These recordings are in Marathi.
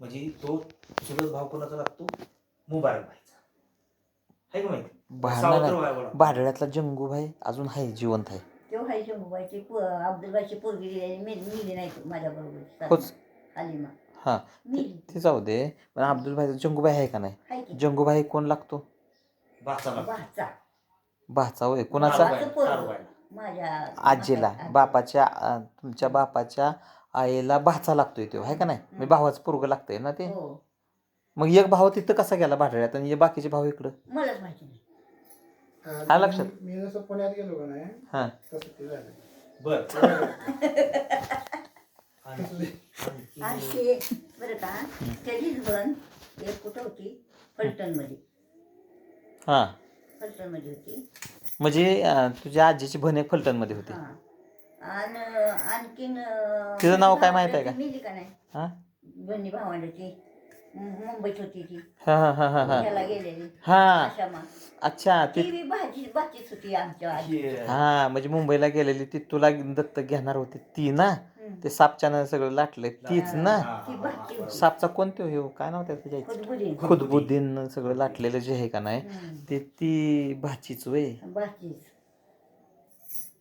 म्हणजे तो चुलत भाव कोणाचा लागतो, मुबारक भाईचा. आहे का माहिती? भाडळ्यातला जंगूभाई अजून आहे, जिवंत आहे. तेव्हा आहे जंगूबाईची अब्दुलबाईची पोरगी मिली नाही माझ्या बरोबर होच. हालिमा. हां ते जाऊ दे, पण अब्दुलभाई जंगूबाई आहे का नाही? जंगूबाई कोण लागतो? भाचा होय. कोणाचा? माझ्या आजीला. बापाच्या तुमच्या बापाच्या आईला भाचा लागतोय तो, आहे का नाही? मी भावाचं पोरगं लागतंय ना ते. मग एक भाव तिथं कसा गेला भाडळ्यात आणि बाकीचे भाव इकडं? मलाच माहिती नाही. काय लक्षात? मी जसं पुण्यात गेलो का नाही हां तसं ते झालं. बर असे बरं का, त्याचीच बन एक कुठं होती, फलटणमध्ये. हां फलटणमध्ये होती. म्हणजे तुझ्या आजीची बहीण एक फलटणमध्ये होती. आणि आणखीन तिचं नाव काय माहित आहे का? मिली का नाही? हां बहिणी भावंडाची मुंबईत होती ती. हां हां हां हां त्याला गेलेली. हां आशामा. अच्छा. ती बी भाचीच होती आमच्या आजी. हां म्हणजे मुंबईला गेलेली ती तुला दत्तक घेणार होती ती ना? ते सापच्यानं सगळं लाटलंय तीच ना? ती भाची होती. सापचा कोणतो हे काय नाव त्याचं? खुदबुदीन. खुदबुद्दीन सगळं लाटलेलं जे आहे का नाही ते ती भाचीच वय. भाचीच.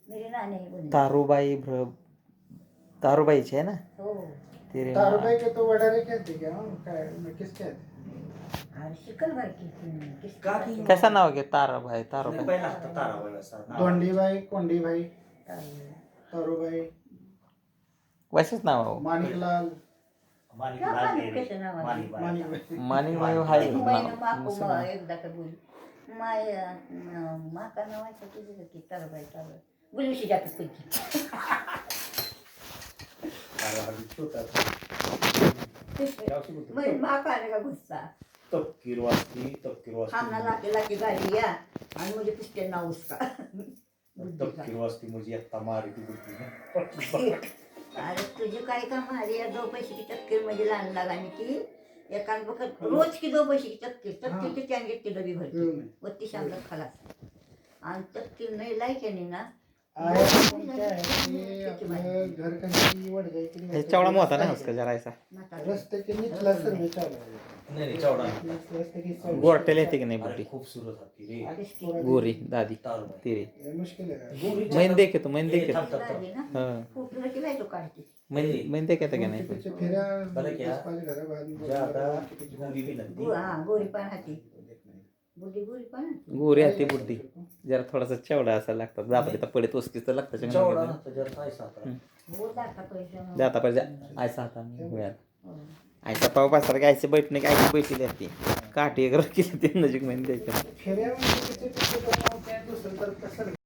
मेरी नानी है बोली. तारूबाईची आहे ना? हो. ते तारुबाई के तो वडारे कहते क्या? काय किस कहते? अरे शिकल बाई की. कसा नाव घे? ताराबाई. ताराबाई पहिला होता ताराबाई असा नाव. दोंडीबाई, कोंडीबाई, तारुबाई, वैसेच नाव आहे. माणिकलाल, माणिकलाल डेरे. कसं नाव आहे? माणिकबाई. माणिकबाई. माणिकबाई हाय माको एकदा का बोल माय माका नावाचं तुझं की तरबाई तरबाई बुलविशी जातात पैकी. माका आले का गुस्सा. तपकीर वाजती थांबना लाकी लाकी गाडी या आणि म्हणजे पुष्टे नाव उसका. तपकीर वाजती म्हणजे एकटा मारी ती बुद्धी. अरे तुझे काय का मारी या 2 पैसे की तपकीर म्हणजे लहान लागाने की एकान बघत रोज की 2 पैसे की तपकीर की त्याने घेतली डबी भरती वत्ती शांत खलास आणि तपकीर नाही लायक्याने ना. चवडा मोठा नाही का जरायचा? रस्ते के निचला सर्वे चालू आहे. नाही चवडा रस्ते की सर्वे गोरटेल येते की नाही बुड्डी? खूबसूरत होती रे गोरी दादी तारुबाई. ती रे ये मुश्किल है. मैन देखे तो मैन देखे थांब, थांब, थांब. हां फुटलं की लायतो काढते. मैन देखे तो की नाही? पीछे फिरा बरं क्या? 5 घर बाद में ज्यादा गोरी भी लगती. हा गोरी पान हाती बुद्धी गोरी पान. गोरी हाती बुड्डी जरा थोडासा चेवडा असायला लागतात. जापडे तर पडे तोसकीच तर लागतं. चवडा नसतो जर पायसा होता. हो दाखा पैसे. जाता पाहिजे आयसा हाता आयसा पाव पासार आयसे बैठणे की आयची बैठली असती काठी वगैरे केली ते नजीक महिने द्यायचं. फेऱ्या म्हणजे दुसरं तर कसं